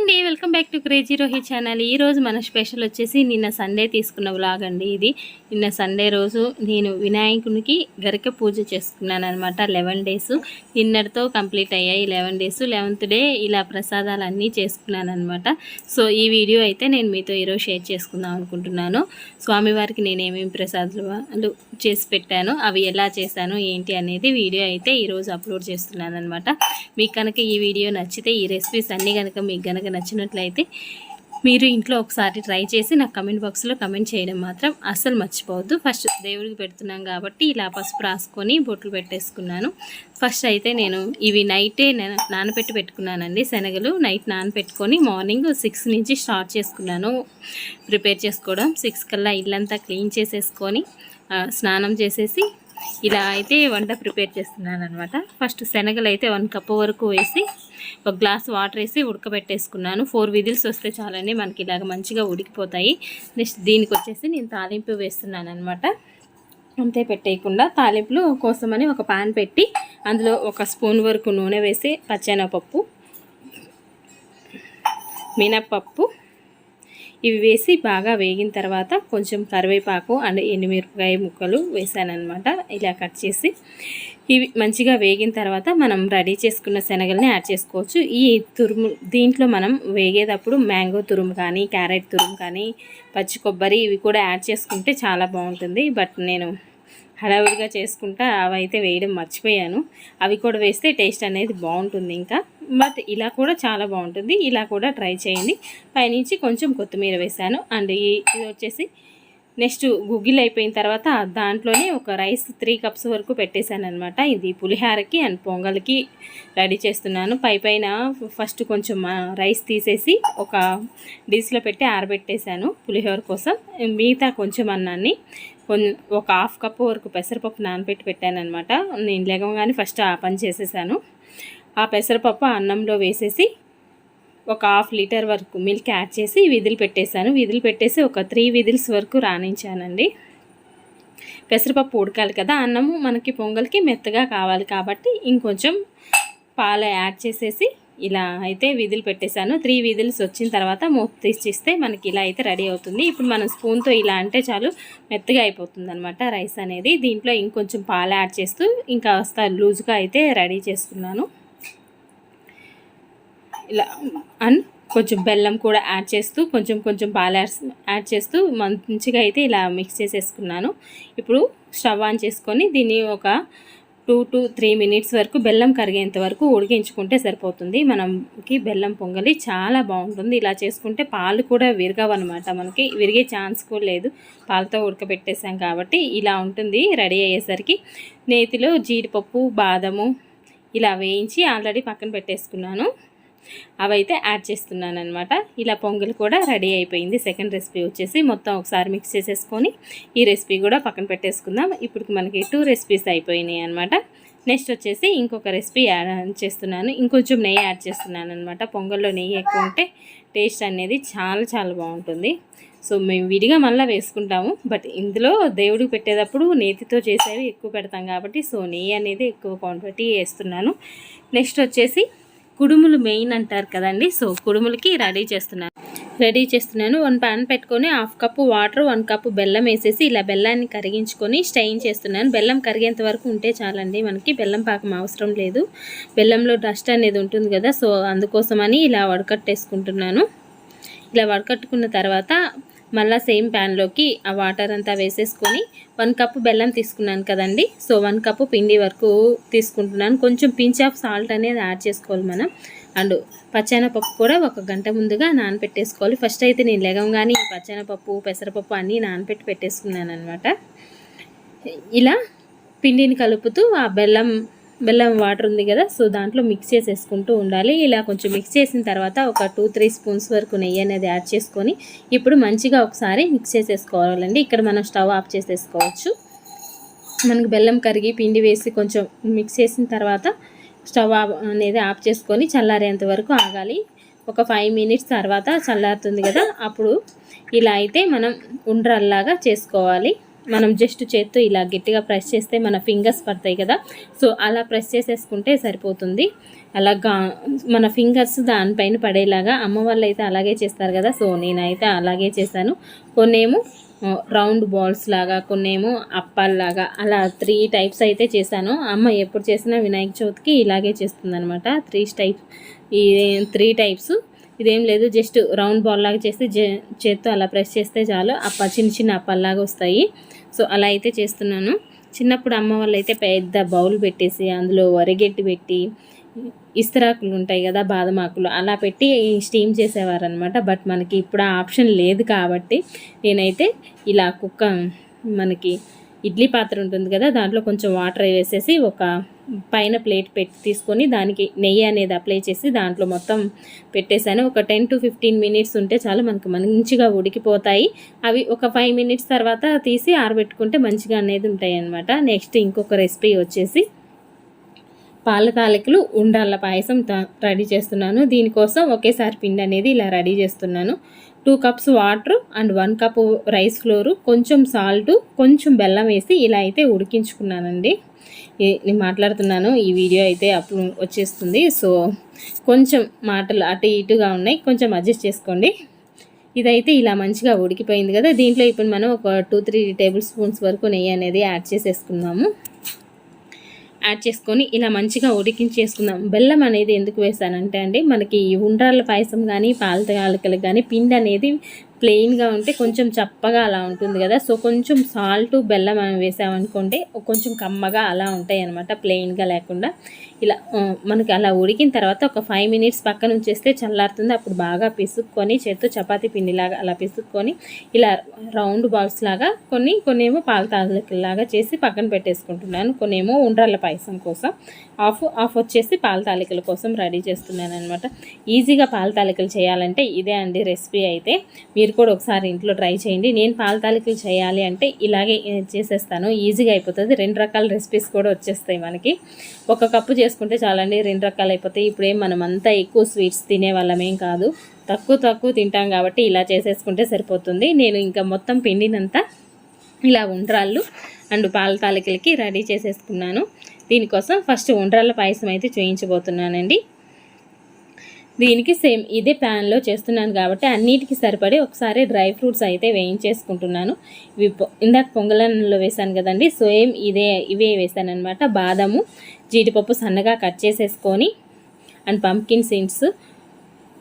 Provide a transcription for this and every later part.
అండి, welcome back to crazy Rohi channel. ఈరోజు మన స్పెషల్ వచ్చేసి నిన్న సండే తీసుకున్న వ్లాగ్ అండి. ఇది నిన్న సండే రోజు నేను వినాయకునికి గరిక పూజ చేసుకున్నాను అనమాట. 11 డేస్ నిన్నటితో కంప్లీట్ అయ్యాయి. 11 డేస్ 11th డే ఇలా ప్రసాదాలు అన్నీ చేసుకున్నాను అనమాట. సో ఈ వీడియో అయితే నేను మీతో ఈరోజు షేర్ చేసుకుందాం అనుకుంటున్నాను. స్వామివారికి నేను ఏమేమి ప్రసాదాలు చేసి పెట్టాను, అవి ఎలా చేశాను ఏంటి అనేది వీడియో అయితే ఈరోజు అప్లోడ్ చేస్తున్నాను అనమాట. మీకు కనుక ఈ వీడియో నచ్చితే, ఈ రెసిపీస్ అన్నీ కనుక మీకు కనుక నచ్చినట్లయితే మీరు ఇంట్లో ఒకసారి ట్రై చేసి నాకు కమెంట్ బాక్స్లో కమెంట్ చేయడం మాత్రం అస్సలు మర్చిపోవద్దు. ఫస్ట్ దేవుడికి పెడుతున్నాం కాబట్టి ఇలా పసుపు రాసుకొని బొట్లు పెట్టేసుకున్నాను. ఫస్ట్ అయితే నేను ఇవి నైటే నానబెట్టి పెట్టుకున్నానండి. శనగలు నైట్ నానబెట్టుకొని మార్నింగ్ 6 నుంచి స్టార్ట్ చేసుకున్నాను ప్రిపేర్ చేసుకోవడం. 6 కల్లా ఇల్లంతా క్లీన్ చేసేసుకొని స్నానం చేసేసి ఇలా అయితే వంట ప్రిపేర్ చేస్తున్నాను అనమాట. ఫస్ట్ శనగలు అయితే 1 కప్పు వరకు వేసి 1 గ్లాస్ వాటర్ వేసి ఉడకబెట్టేసుకున్నాను. 4 విజిల్స్ వస్తే చాలండి, మనకి ఇలాగ మంచిగా ఉడికిపోతాయి. నెక్స్ట్ దీనికి వచ్చేసి నేను తాలింపు వేస్తున్నాను అనమాట. అంతే పెట్టేయకుండా తాలింపులు కోసమని ఒక పాన్ పెట్టి అందులో 1 స్పూన్ వరకు నూనె వేసి పచ్చెనపప్పు, మినప్పప్పు ఇవి వేసి బాగా వేగిన తర్వాత కొంచెం కరివేపాకు అండ్ ఎండుమిరపకాయ ముక్కలు వేసానమాట. ఇలా కట్ చేసి ఇవి మంచిగా వేగిన తర్వాత మనం రెడీ చేసుకున్న శనగల్ని యాడ్ చేసుకోవచ్చు. ఈ తురుము దీంట్లో మనం వేగేటప్పుడు మ్యాంగో తురుము కానీ, క్యారెట్ తురుము కానీ, పచ్చి కొబ్బరి ఇవి కూడా యాడ్ చేసుకుంటే చాలా బాగుంటుంది. బట్ నేను హడావుడిగా చేసుకుంటా అవైతే వేయడం మర్చిపోయాను. అవి కూడా వేస్తే టేస్ట్ అనేది బాగుంటుంది ఇంకా. బట్ ఇలా కూడా చాలా బాగుంటుంది, ఇలా కూడా ట్రై చేయండి. పైనుంచి కొంచెం కొత్తిమీర వేసాను. అండ్ ఇది వచ్చేసి నెక్స్ట్ గుగ్గిలు అయిపోయిన తర్వాత దాంట్లోనే ఒక రైస్ 3 కప్స్ వరకు పెట్టేశాను అనమాట. ఇది పులిహారకి అండ్ పొంగల్కి రెడీ చేస్తున్నాను. పైన ఫస్ట్ కొంచెం రైస్ తీసేసి ఒక డిష్లో పెట్టి ఆరబెట్టేశాను పులిహోర కోసం. మిగతా కొంచెం అన్నాన్ని ఒక 1/2 కప్పు వరకు పెసరపప్పు నానబెట్టి పెట్టాను అనమాట. నేను లేవగానే ఫస్ట్ ఆ పని చేసేసాను. ఆ పెసరపప్పు అన్నంలో వేసేసి ఒక 1/2 లీటర్ వరకు మిల్క్ యాడ్ చేసి విధులు పెట్టేశాను. విధులు పెట్టేసి ఒక 3 విజిల్స్ వరకు రాణించానండి. పెసరపప్పు ఉడకాలి కదా, అన్నము మనకి పొంగల్కి మెత్తగా కావాలి కాబట్టి ఇంకొంచెం పాలు యాడ్ చేసేసి ఇలా అయితే విధులు పెట్టేశాను. 3 విజిల్స్ వచ్చిన తర్వాత మూత తీసిస్తే మనకి ఇలా అయితే రెడీ అవుతుంది. ఇప్పుడు మనం స్పూన్తో ఇలా అంటే చాలు మెత్తగా అయిపోతుంది అనమాట రైస్ అనేది. దీంట్లో ఇంకొంచెం పాలు యాడ్ చేస్తూ ఇంకా కాస్త లూజ్గా అయితే రెడీ చేసుకున్నాను. ఇలా అండ్ కొంచెం బెల్లం కూడా యాడ్ చేస్తూ కొంచెం పాలు యాడ్ చేస్తూ మంచిగా అయితే ఇలా మిక్స్ చేసేసుకున్నాను. ఇప్పుడు స్టవ్ ఆన్ చేసుకొని దీన్ని ఒక 2 to 3 మినిట్స్ వరకు బెల్లం కరిగేంత వరకు ఉడికించుకుంటే సరిపోతుంది. మనకి బెల్లం పొంగలి చాలా బాగుంటుంది. ఇలా చేసుకుంటే పాలు కూడా విరగవన్నమాట, మనకి విరిగే ఛాన్స్ కూడా లేదు. పాలతో ఉడకబెట్టేసాం కాబట్టి ఇలా ఉంటుంది. రెడీ అయ్యేసరికి నేతిలో జీడిపప్పు, బాదము ఇలా వేయించి ఆల్రెడీ పక్కన పెట్టేసుకున్నాను. అవైతే యాడ్ చేస్తున్నాను అనమాట. ఇలా పొంగల్ కూడా రెడీ అయిపోయింది. సెకండ్ రెసిపీ వచ్చేసి మొత్తం ఒకసారి మిక్స్ చేసేసుకొని ఈ రెసిపీ కూడా పక్కన పెట్టేసుకుందాం. ఇప్పుడు మనకి 2 రెసిపీస్ అయిపోయినాయి అనమాట. నెక్స్ట్ వచ్చేసి ఇంకొక రెసిపీ యాడ్ చేస్తున్నాను. ఇంకొంచెం నెయ్యి యాడ్ చేస్తున్నాను అనమాట. పొంగల్లో నెయ్యి ఎక్కువ ఉంటే టేస్ట్ అనేది చాలా బాగుంటుంది. సో మేము విడిగా మళ్ళీ వేసుకుంటాము, బట్ ఇందులో దేవుడికి పెట్టేటప్పుడు నేతితో చేసేవి ఎక్కువ పెడతాం కాబట్టి సో నెయ్యి అనేది ఎక్కువ క్వాంటిటీ వేస్తున్నాను. నెక్స్ట్ వచ్చేసి కుడుములు మెయిన్ అంటారు కదండి, సో కుడుములకి రెడీ చేస్తున్నాను. 1 పాన్ పెట్టుకొని 1/2 కప్పు వాటర్, 1 కప్పు బెల్లం వేసేసి ఇలా బెల్లాన్ని కరిగించుకొని స్టెయిన్ చేస్తున్నాను. బెల్లం కరిగేంత వరకు ఉంటే చాలండి, మనకి బెల్లం పాకం అవసరం లేదు. బెల్లంలో డస్ట్ అనేది ఉంటుంది కదా, సో అందుకోసమని ఇలా వడకట్టేసుకుంటున్నాను. ఇలా వడకట్టుకున్న తర్వాత మళ్ళీ సేమ్ ప్యాన్లోకి ఆ వాటర్ అంతా వేసేసుకొని 1 కప్పు బెల్లం తీసుకున్నాను కదండి, సో 1 కప్పు పిండి వరకు తీసుకుంటున్నాను. కొంచెం పించ్ ఆఫ్ సాల్ట్ అనేది యాడ్ చేసుకోవాలి మనం. అండ్ పచ్చెనపప్పు కూడా 1 గంట ముందుగా నానబెట్టేసుకోవాలి. ఫస్ట్ అయితే నేను లేవగానే ఈ పచ్చెనపప్పు, పెసరపప్పు అన్నీ నానబెట్టి పెట్టేసుకున్నాను అనమాట. ఇలా పిండిని కలుపుతూ ఆ బెల్లం వాటర్ ఉంది కదా, సో దాంట్లో మిక్స్ చేసేసుకుంటూ ఉండాలి. ఇలా కొంచెం మిక్స్ చేసిన తర్వాత ఒక 2-3 స్పూన్స్ వరకు నెయ్యి అనేది యాడ్ చేసుకొని ఇప్పుడు మంచిగా ఒకసారి మిక్స్ చేసేసుకోవాలండి. ఇక్కడ మనం స్టవ్ ఆఫ్ చేసేసుకోవచ్చు. మనకు బెల్లం కరిగి పిండి వేసి కొంచెం మిక్స్ చేసిన తర్వాత స్టవ్ అనేది ఆఫ్ చేసుకొని చల్లారేంత వరకు ఆగాలి. ఒక 5 మినిట్స్ తర్వాత చల్లారుతుంది కదా, అప్పుడు ఇలా అయితే మనం ఉండ్రల్లాగా చేసుకోవాలి. మనం జస్ట్ చేత్తో ఇలా గట్టిగా ప్రెస్ చేస్తే మన ఫింగర్స్ పడతాయి కదా, సో అలా ప్రెస్ చేసేసుకుంటే సరిపోతుంది. అలాగా మన ఫింగర్స్ దానిపైన పడేలాగా అమ్మ వాళ్ళు అయితే అలాగే చేస్తారు కదా, సో నేనైతే అలాగే చేశాను. కొన్నేమో రౌండ్ బాల్స్ లాగా, కొన్నేమో అప్పాల్లాగా, అలా 3 టైప్స్ అయితే చేశాను. అమ్మ ఎప్పుడు చేసినా వినాయక చవితికి ఇలాగే చేస్తుందనమాట. 3 టైప్స్. ఇదేం లేదు, జస్ట్ రౌండ్ బాల్ లాగా చేస్తే చేత్తో అలా ప్రెస్ చేస్తే చాలు చిన్న చిన్న అప్పాల్లాగా వస్తాయి. సో అలా అయితే చేస్తున్నాను. చిన్నప్పుడు అమ్మ వాళ్ళు అయితే పెద్ద బౌల్ పెట్టేసి అందులో వరిగెట్టి పెట్టి ఇస్తరాకులు ఉంటాయి కదా, బాదం ఆకులు, అలా పెట్టి స్టీమ్ చేసేవారనమాట. బట్ మనకి ఇప్పుడు ఆ ఆప్షన్ లేదు కాబట్టి నేనైతే ఇలా మనకి ఇడ్లీ పాత్ర ఉంటుంది కదా, దాంట్లో కొంచెం వాటర్ వేసేసి ఒక పైన ప్లేట్ తీసుకొని దానికి నెయ్యి అనేది అప్లై చేసి దాంట్లో మొత్తం పెట్టేశాను. ఒక 10 to 15 మినిట్స్ ఉంటే చాలు, మనకు మంచిగా ఉడికిపోతాయి. అవి ఒక 5 మినిట్స్ తర్వాత తీసి ఆరబెట్టుకుంటే మంచిగా అనేది ఉంటాయి అన్నమాట. నెక్స్ట్ ఇంకొక రెసిపీ వచ్చేసి పాల తాలికలు ఉండ్రాళ్ళ పాయసం రెడీ చేస్తున్నాను. దీనికోసం ఒకేసారి పిండి అనేది ఇలా రెడీ చేస్తున్నాను. 2 cups water and 1 cup rice floor, కొంచెం సాల్ట్, కొంచెం బెల్లం వేసి ఇలా అయితే ఉడికించుకున్నానండి. నేను మాట్లాడుతున్నాను, ఈ వీడియో అయితే అప్పుడు వచ్చేస్తుంది. సో కొంచెం మాటలు అటు ఇటుగా ఉన్నాయి, కొంచెం అడ్జస్ట్ చేసుకోండి. ఇదైతే ఇలా మంచిగా ఉడికిపోయింది కదా, దీంట్లో ఇప్పుడు మనం ఒక 2-3 టేబుల్ స్పూన్స్ వరకు నెయ్యి అనేది యాడ్ చేసేసుకున్నాము. యాడ్ చేసుకొని ఇలా మంచిగా ఉడికించేసుకుందాం. బెల్లం అనేది ఎందుకు వేసానంటే అండి, మనకి ఉండ్రాళ్ళ పాయసం కానీ పాల తాలికలకు కానీ పిండి అనేది ప్లెయిన్గా ఉంటే కొంచెం చప్పగా అలా ఉంటుంది కదా, సో కొంచెం సాల్ట్ బెల్లం వేసామనుకోండి కొంచెం కమ్మగా అలా ఉంటాయి అన్నమాట, ప్లెయిన్గా లేకుండా. ఇలా మనకి అలా ఉడికిన తర్వాత ఒక 5 మినిట్స్ పక్కన ఉంచేస్తే చల్లారుతుంది. అప్పుడు బాగా పిసుక్కొని చేత్తో చపాతీ పిండిలాగా అలా పిసుక్కొని ఇలా రౌండ్ బాల్స్ లాగా కొన్నేమో పాల తాలికలాగా చేసి పక్కన పెట్టేసుకుంటున్నాను. కొన్నేమో ఉండ్రాళ్ళ పాయసం కోసం, హాఫ్ వచ్చేసి పాల తాలికల కోసం రెడీ చేస్తున్నాను అనమాట. ఈజీగా పాల తాలికలు చేయాలంటే ఇదే అండి రెసిపీ. అయితే మీరు కూడా ఒకసారి ఇంట్లో ట్రై చేయండి. నేను పాల తాలికలు చేయాలి అంటే ఇలాగే చేసేస్తాను, ఈజీగా అయిపోతుంది. 2 రకాల రెసిపీస్ కూడా వచ్చేస్తాయి మనకి. 1 కప్పు చేసుకుంటే చాలండి, 2 రకాలు అయిపోతాయి. ఇప్పుడేం మనం అంతా ఎక్కువ స్వీట్స్ తినే వాళ్ళమేం కాదు, తక్కువ తింటాం కాబట్టి ఇలా చేసేసుకుంటే సరిపోతుంది. నేను ఇంకా మొత్తం పిండినంతా ఇలా ఉండ్రాళ్ళు అండ్ పాల తాలికలకి రెడీ చేసేసుకున్నాను. దీనికోసం ఫస్ట్ ఉండ్రాళ్ళ పాయసం అయితే చూయించబోతున్నానండి. దీనికి సేమ్ ఇదే ప్యాన్లో చేస్తున్నాను కాబట్టి అన్నిటికీ సరిపడి ఒకసారి డ్రై ఫ్రూట్స్ అయితే వేయించేసుకుంటున్నాను. ఇవి ఇందాక పొంగలంలో వేసాను కదండి, సేమ్ ఇవే వేసాను అనమాట. బాదము, జీడిపప్పు సన్నగా కట్ చేసేసుకొని అండ్ పంప్కిన్ సీడ్స్,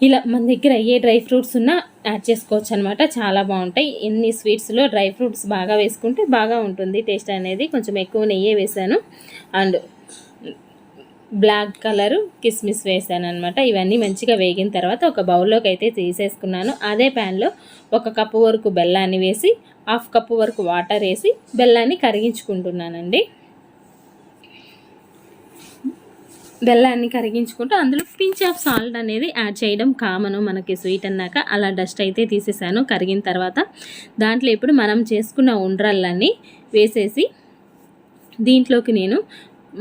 ఇలా మన దగ్గర ఏ డ్రై ఫ్రూట్స్ ఉన్నా యాడ్ చేసుకోవచ్చు అనమాట. చాలా బాగుంటాయి. ఎన్ని స్వీట్స్లో డ్రై ఫ్రూట్స్ బాగా వేసుకుంటే బాగా ఉంటుంది టేస్ట్ అనేది. కొంచెం ఎక్కువ నెయ్యే వేసాను అండ్ బ్లాక్ కలరు కిస్మిస్ వేసాను అనమాట. ఇవన్నీ మంచిగా వేగిన తర్వాత ఒక బౌల్లోకి అయితే తీసేసుకున్నాను. అదే ప్యాన్లో 1 కప్పు వరకు బెల్లాన్ని వేసి 1/2 కప్పు వరకు వాటర్ వేసి బెల్లాన్ని కరిగించుకుంటున్నానండి. బెల్లాన్ని కరిగించుకుంటూ అందులో పించ్ ఆఫ్ సాల్ట్ అనేది యాడ్ చేయడం కామను మనకి స్వీట్ అన్నాక. అలా డస్ట్ అయితే తీసేసాను. కరిగిన తర్వాత దాంట్లో ఇప్పుడు మనం చేసుకున్న ఉండ్రాళ్ళన్నీ వేసేసి దీంట్లోకి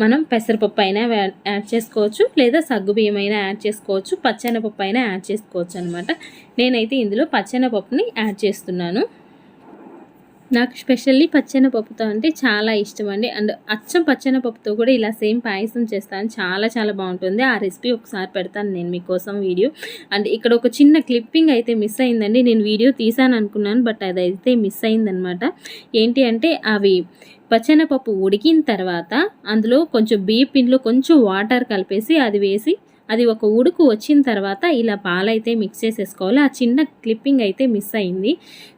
మనం పెసరపప్పు అయినా యాడ్ చేసుకోవచ్చు, లేదా సగ్గుబియ్యం అయినా యాడ్ చేసుకోవచ్చు, పచ్చెనపప్పు అయినా యాడ్ చేసుకోవచ్చు అనమాట. నేనైతే ఇందులో పచ్చెనపప్పుని యాడ్ చేస్తున్నాను. నాకు స్పెషల్లీ పచ్చెనపప్పుతో అంటే చాలా ఇష్టం అండి. అండ్ అచ్చం పచ్చెనపప్పుతో కూడా ఇలా సేమ్ పాయసం చేస్తాను, చాలా బాగుంటుంది. ఆ రెసిపీ ఒకసారి పెడతాను నేను మీకోసం వీడియో. అండ్ ఇక్కడ ఒక చిన్న క్లిప్పింగ్ అయితే మిస్ అయిందండి. నేను వీడియో తీసాను అనుకున్నాను, బట్ అదైతే మిస్ అయిందనమాట. ఏంటి అంటే అవి పచ్చెనపప్పు ఉడికిన తర్వాత అందులో కొంచెం బియ్య పిండిలో కొంచెం వాటర్ కలిపేసి అది వేసి అది ఒక ఉడుకు వచ్చిన తర్వాత ఇలా పాలైతే మిక్స్ చేసేసుకోవాలి. ఆ చిన్న క్లిప్పింగ్ అయితే మిస్ అయింది.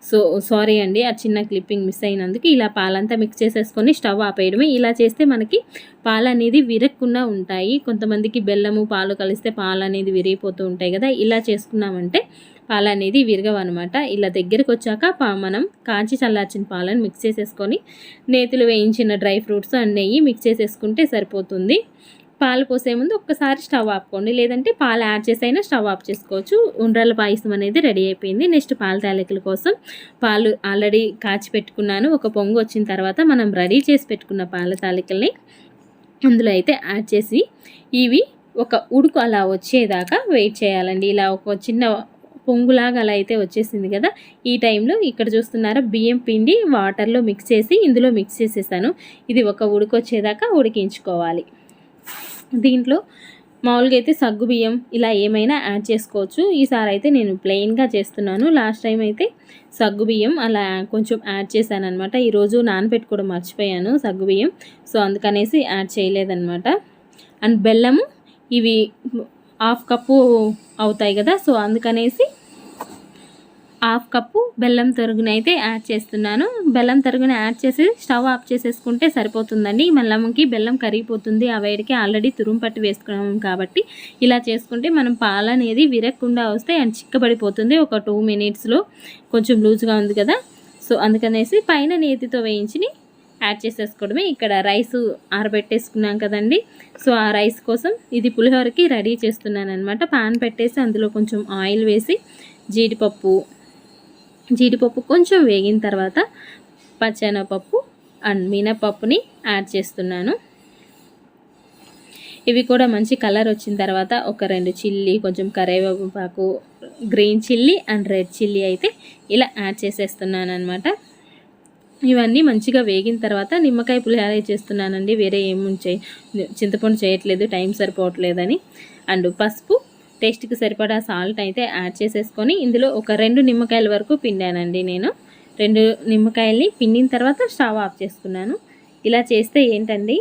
సో సారీ అండి, ఆ చిన్న క్లిప్పింగ్ మిస్ అయినందుకు. ఇలా పాలంతా మిక్స్ చేసేసుకొని స్టవ్ ఆపేయడమే. ఇలా చేస్తే మనకి పాలు అనేది విరగకుండా ఉంటాయి. కొంతమందికి బెల్లము పాలు కలిస్తే పాలు అనేది విరిగిపోతూ ఉంటాయి కదా, ఇలా చేసుకున్నామంటే పాలు అనేది విరగవన్నమాట. ఇలా దగ్గరికి వచ్చాక మనం కాంచి చల్లార్చిన పాలను మిక్స్ చేసేసుకొని నేతిలో వేయించిన డ్రై ఫ్రూట్స్ అండ్ నెయ్యి మిక్స్ చేసేసుకుంటే సరిపోతుంది. పాలు పోసే ముందు ఒక్కసారి స్టవ్ ఆపుకోండి, లేదంటే పాలు యాడ్ చేసైనా స్టవ్ ఆఫ్ చేసుకోవచ్చు. ఉండ్రాళ్ళ పాయసం అనేది రెడీ అయిపోయింది. నెక్స్ట్ పాల తాలికల కోసం పాలు ఆల్రెడీ కాచి పెట్టుకున్నాను. ఒక పొంగు వచ్చిన తర్వాత మనం రెడీ చేసి పెట్టుకున్న పాల తాలికల్ని అందులో అయితే యాడ్ చేసి ఇవి ఒక ఉడుకు అలా వచ్చేదాకా వెయిట్ చేయాలండి. ఇలా ఒక పొంగులాగా అలా అయితే వచ్చేసింది కదా. ఈ టైంలో ఇక్కడ చూస్తున్నారా బియ్యం పిండి వాటర్లో మిక్స్ చేసి ఇందులో మిక్స్ చేసేసాను. ఇది ఒక ఉడికొచ్చేదాకా ఉడికించుకోవాలి. దీంట్లో మామూలుగా అయితే సగ్గు బియ్యం ఇలా ఏమైనా యాడ్ చేసుకోవచ్చు. ఈసారి అయితే నేను ప్లెయిన్గా చేస్తున్నాను. లాస్ట్ టైం అయితే సగ్గు బియ్యం అలా కొంచెం యాడ్ చేశాను అనమాట. ఈరోజు నానబెట్టుకోవడం మర్చిపోయాను సగ్గు బియ్యం, సో అందుకనేసి యాడ్ చేయలేదన్నమాట. అండ్ బెల్లము ఇవి 1/2 కప్పు అవుతాయి కదా, సో అందుకనేసి 1/2 కప్పు బెల్లం తరుగుని అయితే యాడ్ చేస్తున్నాను. బెల్లం తరుగుని యాడ్ చేసి స్టవ్ ఆఫ్ చేసేసుకుంటే సరిపోతుందండి. మళ్ళీ బెల్లం కరిగిపోతుంది. ఆ వేడికి ఆల్రెడీ తురుము పట్టి వేసుకున్నాము కాబట్టి ఇలా చేసుకుంటే మనం పాలు అనేది విరగకుండా వస్తే అండ్ చిక్కబడిపోతుంది. ఒక 2 మినిట్స్లో కొంచెం లూజ్గా ఉంది కదా, సో అందుకనేసి పైన నేతితో వేయించి యాడ్ చేసేసుకోవడమే. ఇక్కడ రైస్ ఆరబెట్టేసుకున్నాం కదండి, సో ఆ రైస్ కోసం ఇది పులిహోరకి రెడీ చేస్తున్నాను అనమాట. పాన్ పెట్టేసి అందులో కొంచెం ఆయిల్ వేసి జీడిపప్పు కొంచెం వేగిన తర్వాత పచ్చెనగపప్పు అండ్ మినపప్పుని యాడ్ చేస్తున్నాను. ఇవి కూడా మంచి కలర్ వచ్చిన తర్వాత ఒక 2 చిల్లీ, కొంచెం కరివేపాకు, green chilli and red chilli అయితే ఇలా యాడ్ చేసేస్తున్నాను అనమాట. ఇవన్నీ మంచిగా వేగిన తర్వాత నిమ్మకాయ పులిహోర చేస్తున్నానండి. వేరే చింతపండు చేయట్లేదు, టైం సరిపోవట్లేదని. అండ్ పసుపు, టేస్ట్కి సరిపడా సాల్ట్ అయితే యాడ్ చేసేసుకొని ఇందులో ఒక 2 నిమ్మకాయల వరకు పిండానండి నేను. 2 నిమ్మకాయల్ని పిండిన తర్వాత స్టవ్ ఆఫ్ చేసుకున్నాను. ఇలా చేస్తే ఏంటండి,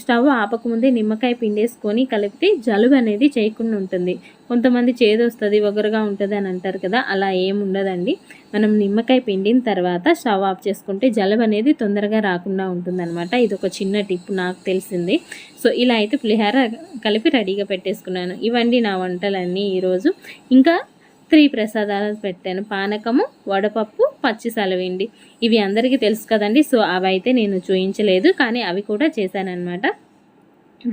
స్టవ్ ఆపకముందే నిమ్మకాయ పిండేసుకొని కలిపితే జలుబు అనేది చేయకుండా ఉంటుంది. కొంతమంది చేదొస్తుంది, ఒగరుగా ఉంటుంది అని అంటారు కదా, అలా ఏముండదండి. మనం నిమ్మకాయ పిండిన తర్వాత స్టవ్ ఆఫ్ చేసుకుంటే జలుబు అనేది తొందరగా రాకుండా ఉంటుందన్నమాట. ఇది ఒక చిన్న టిప్ నాకు తెలిసింది. సో ఇలా అయితే పులిహోర కలిపి రెడీగా పెట్టేసుకున్నాను. ఇవండి నా వంటలన్నీ ఈరోజు. ఇంకా 3 ప్రసాదాలు పెట్టాను. పానకము, వడపప్పు, పచ్చి సలవిండి. ఇవి అందరికీ తెలుసు కదండి, సో అవి అయితే నేను చూపించలేదు, కానీ అవి కూడా చేశానన్నమాట.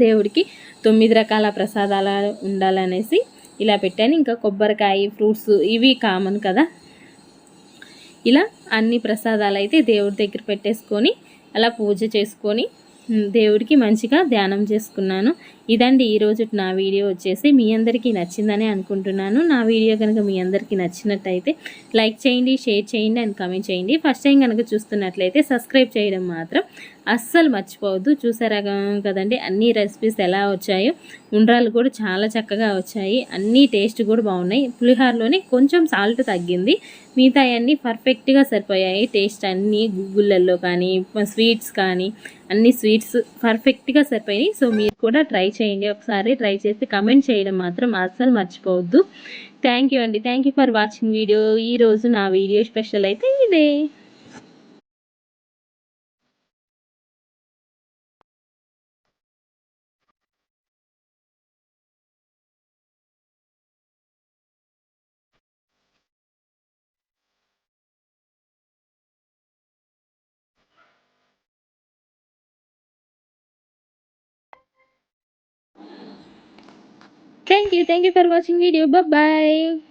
దేవుడికి 9 రకాల ప్రసాదాలు ఉండాలనేసి ఇలా పెట్టాను. ఇంకా కొబ్బరికాయ, ఫ్రూట్స్ ఇవి కామన్ కదా. ఇలా అన్ని ప్రసాదాలు అయితే దేవుడి దగ్గర పెట్టేసుకొని అలా పూజ చేసుకొని దేవుడికి మంచిగా ధ్యానం చేసుకున్నాను. ఇదండి ఈరోజు నా వీడియో వచ్చేసి. మీ అందరికీ నచ్చిందని అనుకుంటున్నాను. నా వీడియో కనుక మీ అందరికీ నచ్చినట్టయితే లైక్ చేయండి, షేర్ చేయండి అండ్ కామెంట్ చేయండి. ఫస్ట్ టైం కనుక చూస్తున్నట్లయితే సబ్స్క్రైబ్ చేయడం మాత్రం అస్సలు మర్చిపోవద్దు. చూసారా కదండి అన్ని రెసిపీస్ ఎలా వచ్చాయో. ఉండ్రాలు కూడా చాలా చక్కగా వచ్చాయి, అన్నీ టేస్ట్ కూడా బాగున్నాయి. పులిహోరలోనే కొంచెం సాల్ట్ తగ్గింది, మిగతా అన్నీ పర్ఫెక్ట్గా సరిపోయాయి. టేస్ట్ అన్నీ గుగ్గుళ్ళల్లో కానీ స్వీట్స్ కానీ అన్ని స్వీట్స్ పర్ఫెక్ట్గా సరిపోయాయి. సో మీరు కూడా ట్రై చేయండి. ఒకసారి ట్రై చేసి కమెంట్ చేయడం మాత్రం అస్సలు మర్చిపోవద్దు. థ్యాంక్ యూ అండి. Thank you for watching video. ఈరోజు నా వీడియో స్పెషల్ అయితే ఇదే. Thank you for watching video. Bye bye.